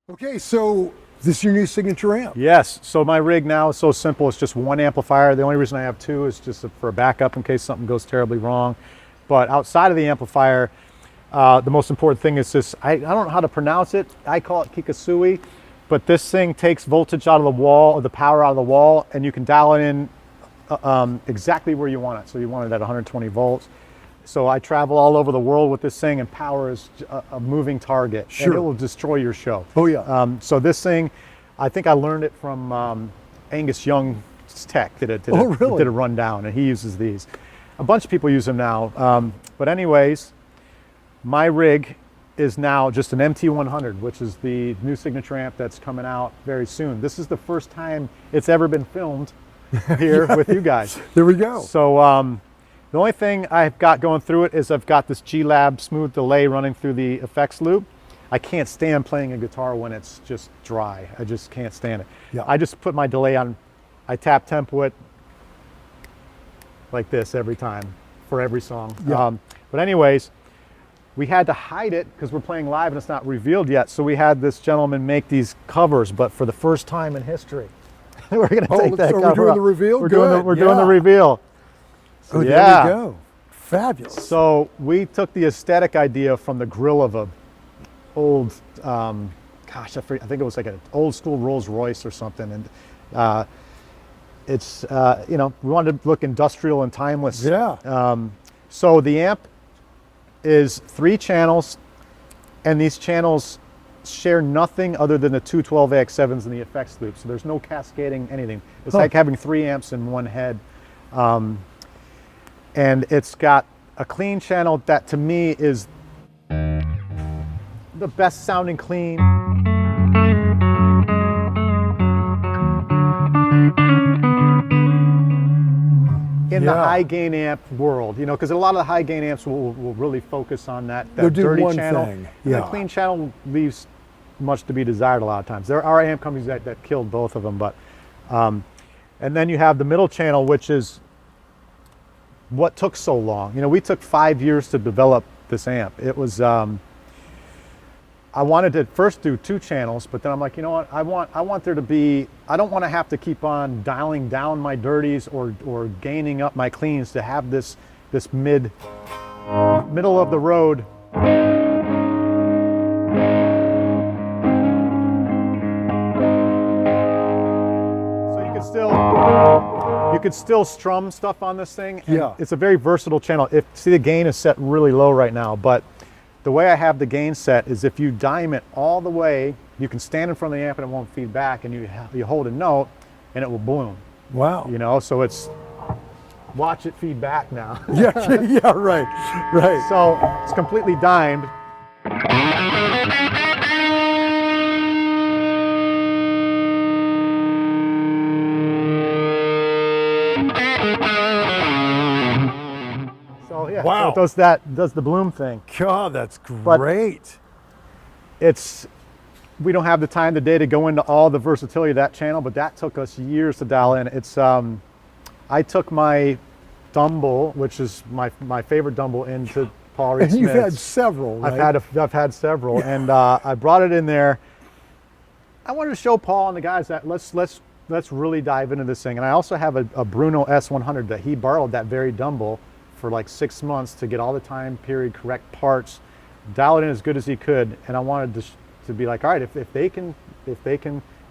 Okay, so this is your new signature amp. Yes, so my rig now is so simple. It's just one amplifier. The only reason I have two is just for a backup in case something goes terribly wrong. But outside of the amplifier, the most important thing is this, I don't know how to pronounce it. I call it Kikasui, but this thing takes voltage out of the wall, or the power out of the wall, and you can dial it in exactly where you want it. So you want it at 120 volts. So I travel all over the world with this thing, and power is a moving target. Sure. And it will destroy your show. Oh yeah. So this thing, I think I learned it from Angus Young's tech, did a rundown, and he uses these. A bunch of people use them now. But anyways, my rig is now just an MT100, which is the new signature amp that's coming out very soon. This is the first time it's ever been filmed here with you guys. There we go. So the only thing I've got going through it is I've got this G-Lab smooth delay running through the effects loop. I can't stand playing a guitar when it's just dry. I just can't stand it. Yeah. I just put my delay on, I tap tempo it like this every time for every song. Yeah. But anyways, we had to hide it because we're playing live and it's not revealed yet. So we had this gentleman make these covers, but for the first time in history, we're gonna take that so cover we're doing up. the reveal? We're doing the reveal. Oh, Yeah. there we go. Fabulous. So we took the aesthetic idea from the grill of a old, gosh, I think it was like an old school Rolls Royce or something. And it's, you know, we wanted to look industrial and timeless. Yeah. So the amp is 3 channels, and these channels share nothing other than the two 12AX7s and the effects loop. So there's no cascading anything. It's like having 3 amps in one head. And it's got a clean channel that to me is the best sounding clean. In the high gain amp world, you know, because a lot of the high gain amps will really focus on that dirty channel. Thing. And Yeah. the clean channel leaves much to be desired a lot of times. There are amp companies that killed both of them, but and then you have the middle channel, which is what took so long. You know, we took 5 years to develop this amp. It was I wanted to first do 2 channels, but then I'm like, you know what, I want there to be, I don't want to have to keep on dialing down my dirties or gaining up my cleans to have this middle of the road. You could still strum stuff on this thing. And yeah. It's a very versatile channel. See, the gain is set really low right now, but the way I have the gain set is if you dime it all the way, you can stand in front of the amp and it won't feed back, and you hold a note and it will bloom. Wow. You know, so it's, watch it feed back now. Yeah, yeah, right. So it's completely dimed. So yeah, wow. So it does the bloom thing. God, that's great. But we don't have the time today to go into all the versatility of that channel, but that took us years to dial in. It's I took my Dumble, which is my favorite Dumble, into Paul Reed And you've Smith's. had several, right? I've had several, and I brought it in there. I wanted to show Paul and the guys that let's really dive into this thing. And I also have a Bruno S100 that he borrowed that very Dumble for like 6 months to get all the time period correct parts, dial it in as good as he could. And I wanted to be like, all right, if they can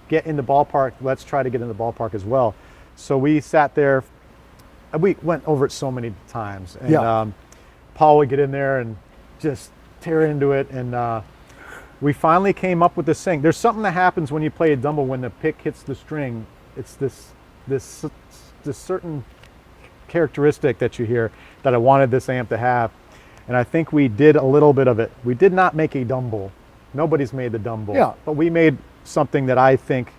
get in the ballpark, let's try to get in the ballpark as well. So we sat there, we went over it so many times, and Paul would get in there and just tear into it, and we finally came up with this thing. There's something that happens when you play a Dumble when the pick hits the string. It's this certain characteristic that you hear that I wanted this amp to have, and I think we did a little bit of it. We did not make a Dumble. Nobody's made the Dumble. Yeah. But we made something that I think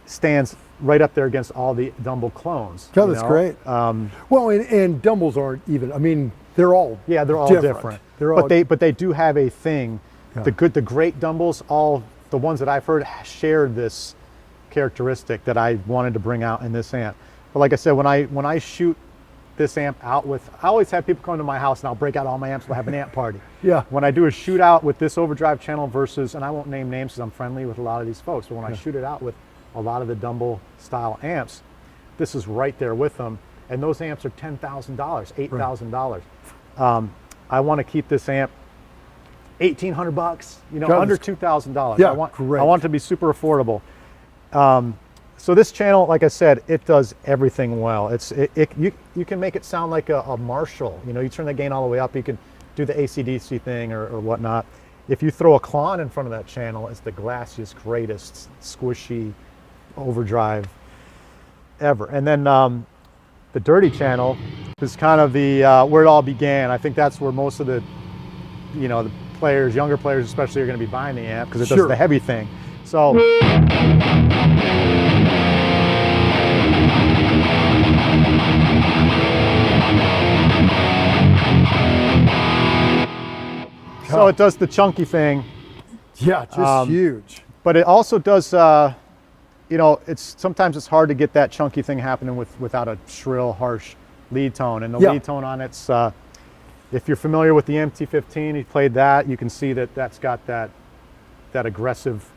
stands right up there against all the Dumble clones. Oh, that's great. Well, and Dumbles aren't even, I mean, they're all they're all different. But they do have a thing. Yeah. The great Dumbles, all the ones that I've heard share this characteristic that I wanted to bring out in this amp. But like I said, when I shoot this amp out with, I always have people come to my house and I'll break out all my amps, we'll have an amp party. Yeah. When I do a shootout with this overdrive channel versus, and I won't name names because I'm friendly with a lot of these folks, but when I shoot it out with a lot of the Dumble style amps, this is right there with them. And those amps are $10,000, $8,000. I want to keep this amp $1,800, you know, under $2,000. Yeah, I want great. I want it to be super affordable. So this channel, like I said, it does everything well. You can make it sound like a Marshall. You know, you turn the gain all the way up, you can do the AC/DC thing or whatnot. If you throw a Klon in front of that channel, it's the glassiest, greatest, squishy overdrive ever. And then the dirty channel is kind of the where it all began. I think that's where most of the, you know, the players, younger players especially, are going to be buying the amp because it does the heavy thing. So. So it does the chunky thing. Yeah, just huge. But it also does, you know, sometimes it's hard to get that chunky thing happening without a shrill, harsh lead tone. And the lead tone on it's, if you're familiar with the MT100, you played that, you can see that that's got that aggressive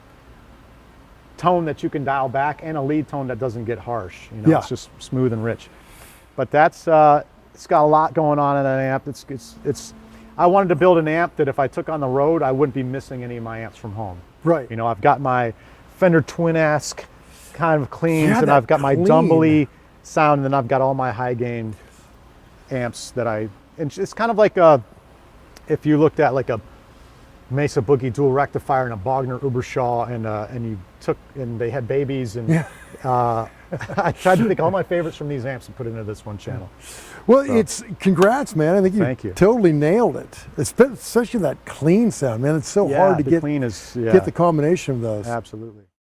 tone that you can dial back and a lead tone that doesn't get harsh. You know, it's just smooth and rich. But that's, it's got a lot going on in that amp. I wanted to build an amp that if I took on the road, I wouldn't be missing any of my amps from home. Right. You know, I've got my Fender Twin-esque kind of cleans, and I've got my Dumble sound, and then I've got all my high gain amps that and it's kind of like if you looked at like a Mesa Boogie dual rectifier and a Bogner Ubershaw, and they had babies, and I tried to pick all my favorites from these amps and put it into this one channel. Well, congrats, man. I think you totally nailed it. Especially that clean sound, man. It's so hard to get the combination of those. Absolutely.